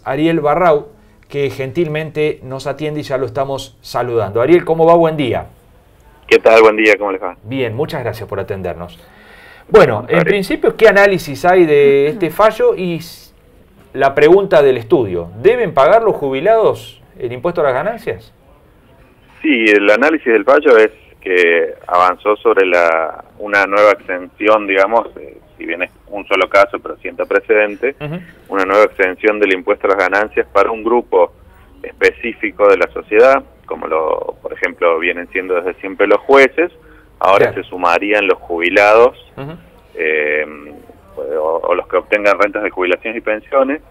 Ariel Barrau, que gentilmente nos atiende y ya lo estamos saludando. Ariel, ¿cómo va? Buen día. ¿Qué tal? Buen día, ¿cómo les va? Bien, muchas gracias por atendernos. Bueno, en principio, ¿qué análisis hay de este fallo? Y la pregunta del estudio, ¿deben pagar los jubilados el impuesto a las ganancias? Sí, el análisis del fallo es que avanzó sobre una nueva exención, digamos, si bien es un solo caso, pero sienta precedente, una nueva exención del impuesto a las ganancias para un grupo específico de la sociedad, como por ejemplo vienen siendo desde siempre los jueces. Ahora se sumarían los jubilados o los que obtengan rentas de jubilaciones y pensiones,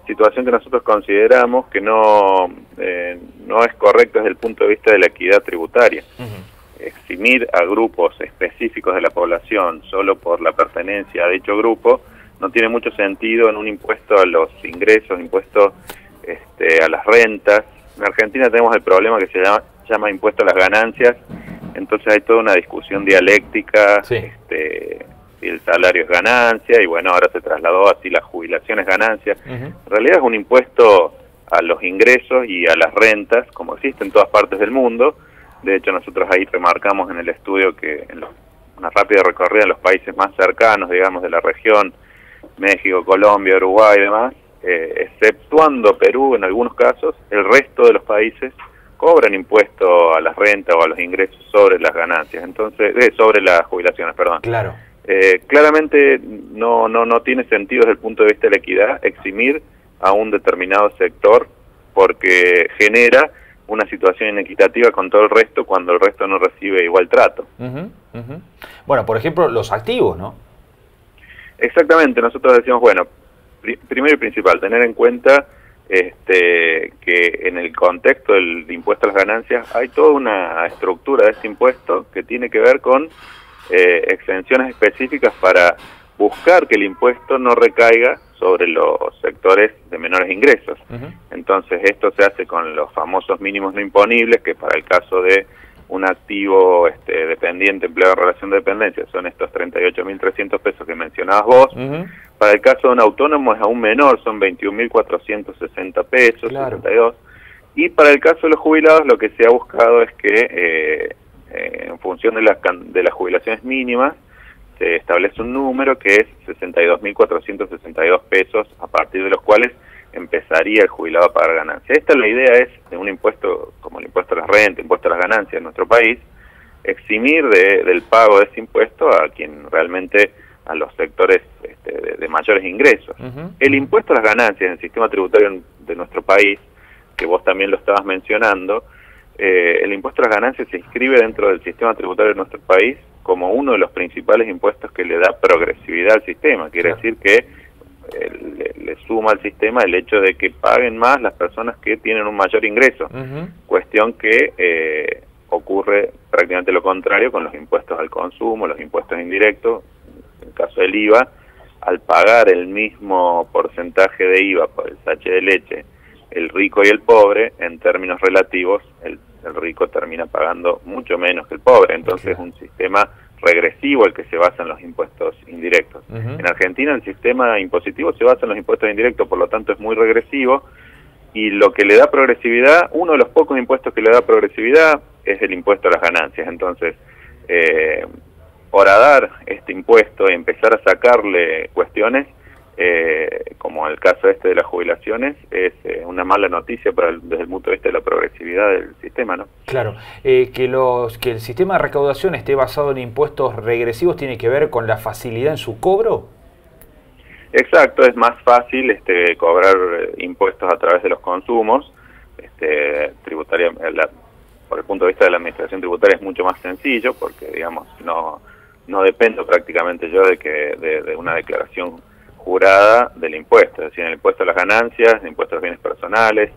situación que nosotros consideramos que no es correcta desde el punto de vista de la equidad tributaria. Eximir a grupos específicos de la población solo por la pertenencia a dicho grupo no tiene mucho sentido en un impuesto a los ingresos, impuesto a las rentas. En Argentina tenemos el problema que se llama impuesto a las ganancias, entonces hay toda una discusión dialéctica, si el salario es ganancia, y bueno, ahora se trasladó así las jubilaciones ganancias. En realidad es un impuesto a los ingresos y a las rentas, como existe en todas partes del mundo. De hecho, nosotros ahí remarcamos en el estudio que en una rápida recorrida en los países más cercanos, digamos, de la región, México, Colombia, Uruguay y demás, exceptuando Perú en algunos casos, el resto de los países cobran impuesto a las rentas o a los ingresos sobre las ganancias, entonces sobre las jubilaciones, perdón. Claro. Claramente no tiene sentido desde el punto de vista de la equidad eximir a un determinado sector, porque genera una situación inequitativa con todo el resto cuando el resto no recibe igual trato. Bueno, por ejemplo, los activos, ¿no? Exactamente, nosotros decimos, bueno, primero y principal, tener en cuenta que en el contexto del impuesto a las ganancias hay toda una estructura de este impuesto que tiene que ver con exenciones específicas para buscar que el impuesto no recaiga sobre los sectores de menores ingresos. Entonces esto se hace con los famosos mínimos no imponibles, que para el caso de un activo dependiente, empleado en relación de dependencia, son estos 38.300 pesos que mencionabas vos. Para el caso de un autónomo es aún menor, son 21.460 pesos, claro. 62. Y para el caso de los jubilados lo que se ha buscado es que en función de las jubilaciones mínimas se establece un número que es 62.462 pesos, a partir de los cuales empezaría el jubilado a pagar ganancias. La idea es, de un impuesto como el impuesto a las rentas, impuesto a las ganancias en nuestro país, eximir del pago de ese impuesto a quien realmente, a los sectores de mayores ingresos. El impuesto a las ganancias en el sistema tributario de nuestro país, que vos también lo estabas mencionando, el impuesto a las ganancias se inscribe dentro del sistema tributario de nuestro país como uno de los principales impuestos que le da progresividad al sistema. Quiere decir que le suma al sistema el hecho de que paguen más las personas que tienen un mayor ingreso, cuestión que ocurre prácticamente lo contrario con los impuestos al consumo, los impuestos indirectos. En el caso del IVA, al pagar el mismo porcentaje de IVA por el sachet de leche, el rico y el pobre, en términos relativos, el rico termina pagando mucho menos que el pobre. Entonces es un sistema regresivo el que se basa en los impuestos indirectos. En Argentina el sistema impositivo se basa en los impuestos indirectos, por lo tanto es muy regresivo, y lo que le da progresividad, uno de los pocos impuestos que le da progresividad es el impuesto a las ganancias. Entonces, horadar este impuesto y empezar a sacarle cuestiones, como el caso de las jubilaciones, es una mala noticia desde el punto de vista de la progresividad del sistema, ¿no? Claro, que el sistema de recaudación esté basado en impuestos regresivos tiene que ver con la facilidad en su cobro. Exacto, es más fácil cobrar impuestos a través de los consumos. Tributaria, por el punto de vista de la administración tributaria es mucho más sencillo, porque digamos no dependo prácticamente yo de una declaración jurada del impuesto, es decir, en el impuesto a las ganancias, el impuesto a los bienes personales,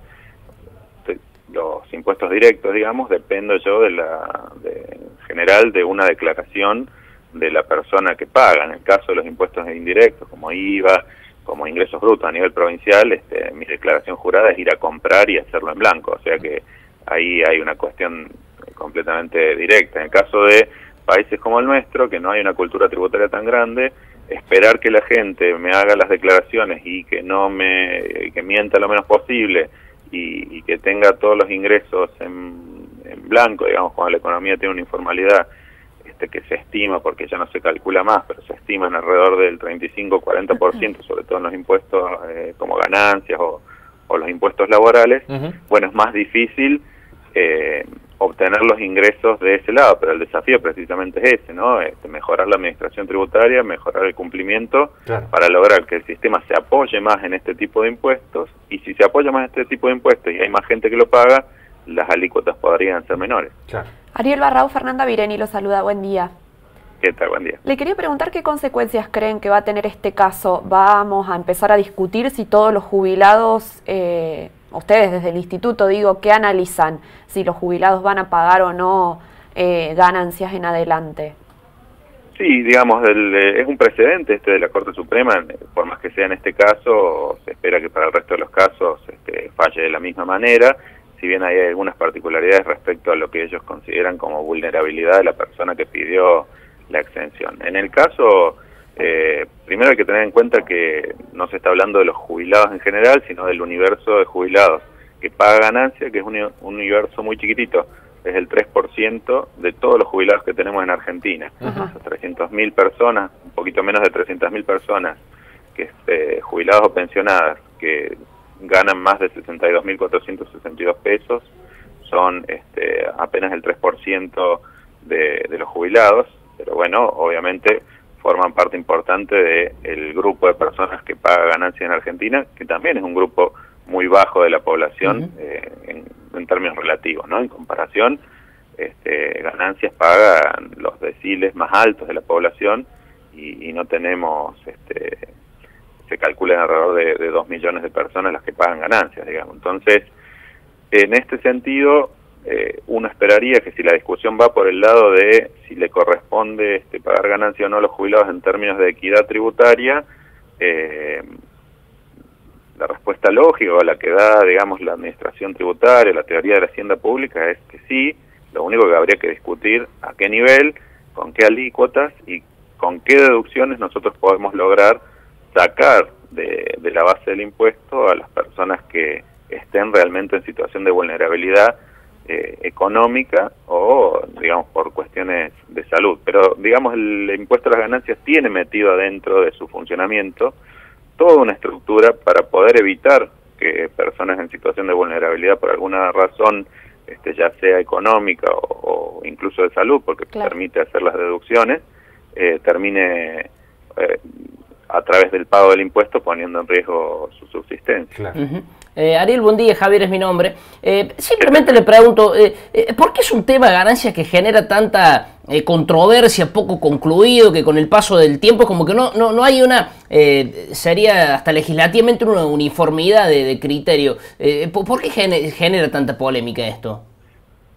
los impuestos directos, digamos, dependo yo en general de una declaración de la persona que paga. En el caso de los impuestos indirectos, como IVA, como ingresos brutos a nivel provincial, mi declaración jurada es ir a comprar y hacerlo en blanco, o sea que ahí hay una cuestión completamente directa. En el caso de países como el nuestro, que no hay una cultura tributaria tan grande, esperar que la gente me haga las declaraciones y que que mienta lo menos posible y que tenga todos los ingresos en blanco, digamos, cuando la economía tiene una informalidad que se estima, porque ya no se calcula más, pero se estima en alrededor del 35-40%, sobre todo en los impuestos como ganancias o los impuestos laborales. Bueno, es más difícil obtener los ingresos de ese lado, pero el desafío precisamente es ese, ¿no? Mejorar la administración tributaria, mejorar el cumplimiento, para lograr que el sistema se apoye más en este tipo de impuestos, y si se apoya más en este tipo de impuestos y hay más gente que lo paga, las alícuotas podrían ser menores. Ariel Barrau, Fernanda Vireni lo saluda, buen día. ¿Qué tal? Buen día. Le quería preguntar qué consecuencias creen que va a tener este caso. ¿Vamos a empezar a discutir si todos los jubilados, ustedes desde el instituto, digo, qué analizan? Si los jubilados van a pagar o no ganancias en adelante. Sí, digamos, es un precedente de la Corte Suprema, por más que sea en este caso, se espera que para el resto de los casos falle de la misma manera, si bien hay algunas particularidades respecto a lo que ellos consideran como vulnerabilidad de la persona que pidió la exención. En el caso, primero hay que tener en cuenta que no se está hablando de los jubilados en general, sino del universo de jubilados que paga ganancia, que es un universo muy chiquitito, es el 3% de todos los jubilados que tenemos en Argentina. 300.000 personas, un poquito menos de 300.000 personas, que jubilados o pensionadas, que ganan más de 62.462 pesos, son apenas el 3% de los jubilados, pero bueno, obviamente forman parte importante del grupo de personas que paga ganancias en Argentina, que también es un grupo muy bajo de la población en términos relativos, ¿no? En comparación, ganancias pagan los deciles más altos de la población y no tenemos, se calcula alrededor de 2 millones de personas las que pagan ganancias, digamos. Entonces, en este sentido, uno esperaría que si la discusión va por el lado de si le corresponde pagar ganancia o no a los jubilados en términos de equidad tributaria, la respuesta lógica o la que da, digamos, la administración tributaria, la teoría de la hacienda pública es que sí. Lo único que habría que discutir a qué nivel, con qué alícuotas y con qué deducciones nosotros podemos lograr sacar de la base del impuesto a las personas que estén realmente en situación de vulnerabilidad económica o, digamos, por cuestiones de salud. Pero, digamos, el impuesto a las ganancias tiene metido adentro de su funcionamiento toda una estructura para poder evitar que personas en situación de vulnerabilidad por alguna razón, ya sea económica o incluso de salud, porque permite hacer las deducciones, termine a través del pago del impuesto poniendo en riesgo su subsistencia. Ariel, buen día, Javier es mi nombre. Simplemente le pregunto, ¿por qué es un tema de ganancias que genera tanta controversia, poco concluido, que con el paso del tiempo como que no hay una, sería hasta legislativamente una uniformidad de criterio? ¿Por qué genera tanta polémica esto?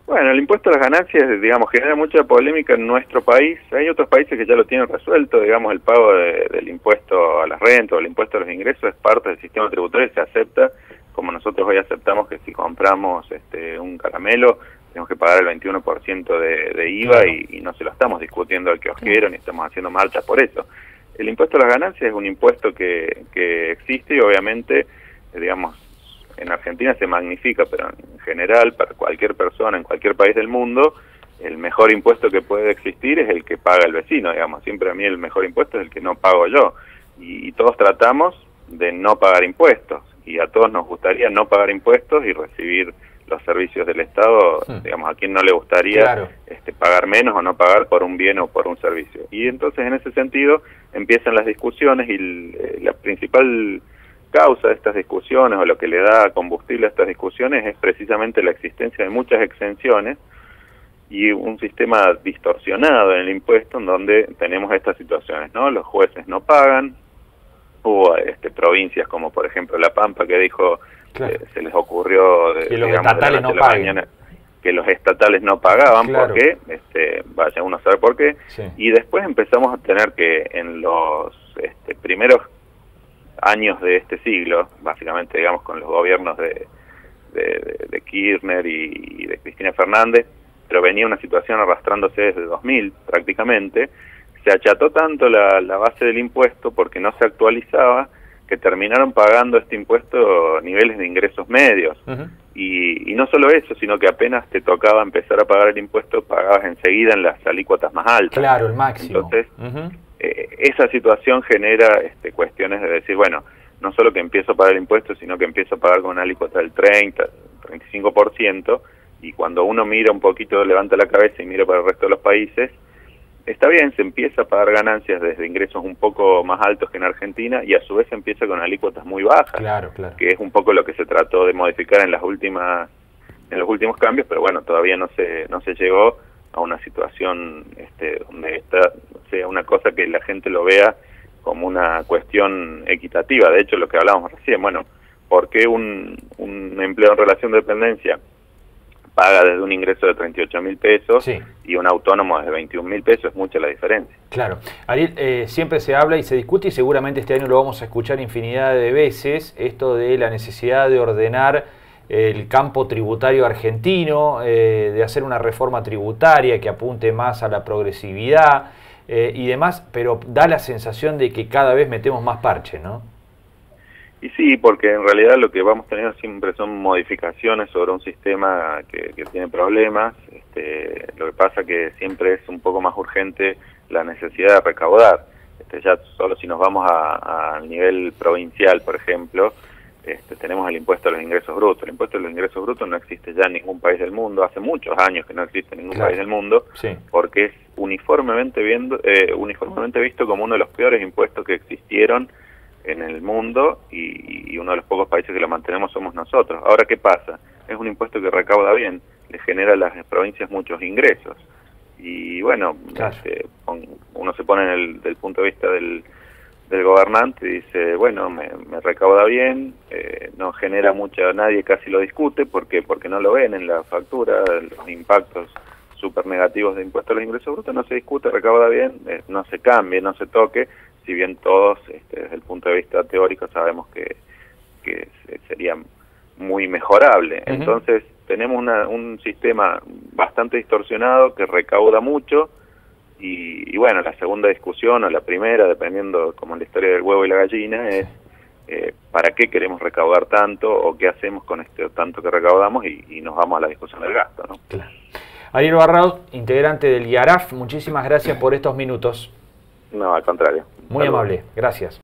Bueno, el impuesto a las ganancias, digamos, genera mucha polémica en nuestro país. Hay otros países que ya lo tienen resuelto, digamos, el pago del impuesto a las rentas o el impuesto a los ingresos es parte del sistema tributario y se acepta, como nosotros hoy aceptamos que si compramos un caramelo tenemos que pagar el 21% de IVA y no se lo estamos discutiendo al kiosquero ni estamos haciendo marchas por eso. El impuesto a las ganancias es un impuesto que existe y obviamente, digamos, en Argentina se magnifica, pero en general, para cualquier persona, en cualquier país del mundo, el mejor impuesto que puede existir es el que paga el vecino, digamos. Siempre a mí el mejor impuesto es el que no pago yo. Y todos tratamos de no pagar impuestos. Y a todos nos gustaría no pagar impuestos y recibir los servicios del Estado. Digamos, a quien no le gustaría pagar menos o no pagar por un bien o por un servicio. Y entonces, en ese sentido, empiezan las discusiones y la principal causa de estas discusiones o lo que le da combustible a estas discusiones es precisamente la existencia de muchas exenciones y un sistema distorsionado en el impuesto en donde tenemos estas situaciones, ¿no? Los jueces no pagan, hubo provincias como por ejemplo La Pampa que dijo se les ocurrió que los estatales no paguen, que los estatales no pagaban, ¿por qué? Vaya uno a saber por qué, y después empezamos a tener que en los primeros años de este siglo, básicamente digamos con los gobiernos de Kirchner y de Cristina Fernández, pero venía una situación arrastrándose desde 2000 prácticamente, se acható tanto la base del impuesto porque no se actualizaba, que terminaron pagando este impuesto a niveles de ingresos medios. Y no solo eso, sino que apenas te tocaba empezar a pagar el impuesto, pagabas enseguida en las alícuotas más altas. Claro, el máximo. Entonces, esa situación genera cuestiones de decir, bueno, no solo que empiezo a pagar el impuesto, sino que empiezo a pagar con una alícuota del 30, 35%, y cuando uno mira un poquito, levanta la cabeza y mira para el resto de los países, está bien, se empieza a pagar ganancias desde ingresos un poco más altos que en Argentina, y a su vez se empieza con alícuotas muy bajas, que es un poco lo que se trató de modificar en los últimos cambios, pero bueno, todavía no se llegó a una situación donde esta sea una cosa que la gente lo vea como una cuestión equitativa. De hecho, lo que hablábamos recién, bueno, ¿por qué un empleado en relación de dependencia paga desde un ingreso de 38.000 pesos y un autónomo desde 21.000 pesos? Es mucha la diferencia. Claro. Ariel, siempre se habla y se discute, y seguramente este año lo vamos a escuchar infinidad de veces, esto de la necesidad de ordenar el campo tributario argentino, de hacer una reforma tributaria que apunte más a la progresividad y demás, pero da la sensación de que cada vez metemos más parche, ¿no? Y sí, porque en realidad lo que vamos teniendo siempre son modificaciones sobre un sistema que tiene problemas. Lo que pasa que siempre es un poco más urgente la necesidad de recaudar. Ya solo si nos vamos al nivel provincial, por ejemplo, tenemos el impuesto a los ingresos brutos. El impuesto a los ingresos brutos no existe ya en ningún país del mundo. Hace muchos años que no existe en ningún país del mundo, porque es uniformemente visto como uno de los peores impuestos que existieron en el mundo, y uno de los pocos países que lo mantenemos somos nosotros. Ahora, ¿qué pasa? Es un impuesto que recauda bien, le genera a las provincias muchos ingresos, y bueno, uno se pone del punto de vista del gobernante y dice, bueno, me recauda bien, no genera mucha, nadie casi lo discute, porque no lo ven en la factura, los impactos súper negativos de impuesto a los ingresos brutos, no se discute, recauda bien, no se cambie, no se toque, si bien todos, desde el punto de vista teórico, sabemos que sería muy mejorable. Entonces, tenemos un sistema bastante distorsionado que recauda mucho, y bueno, la segunda discusión, o la primera, dependiendo como la historia del huevo y la gallina, es ¿para qué queremos recaudar tanto, o qué hacemos con tanto que recaudamos? Y nos vamos a la discusión del gasto, ¿no? Claro. Ariel Barraud, integrante del IARAF, muchísimas gracias por estos minutos. No, al contrario. Muy amable, gracias.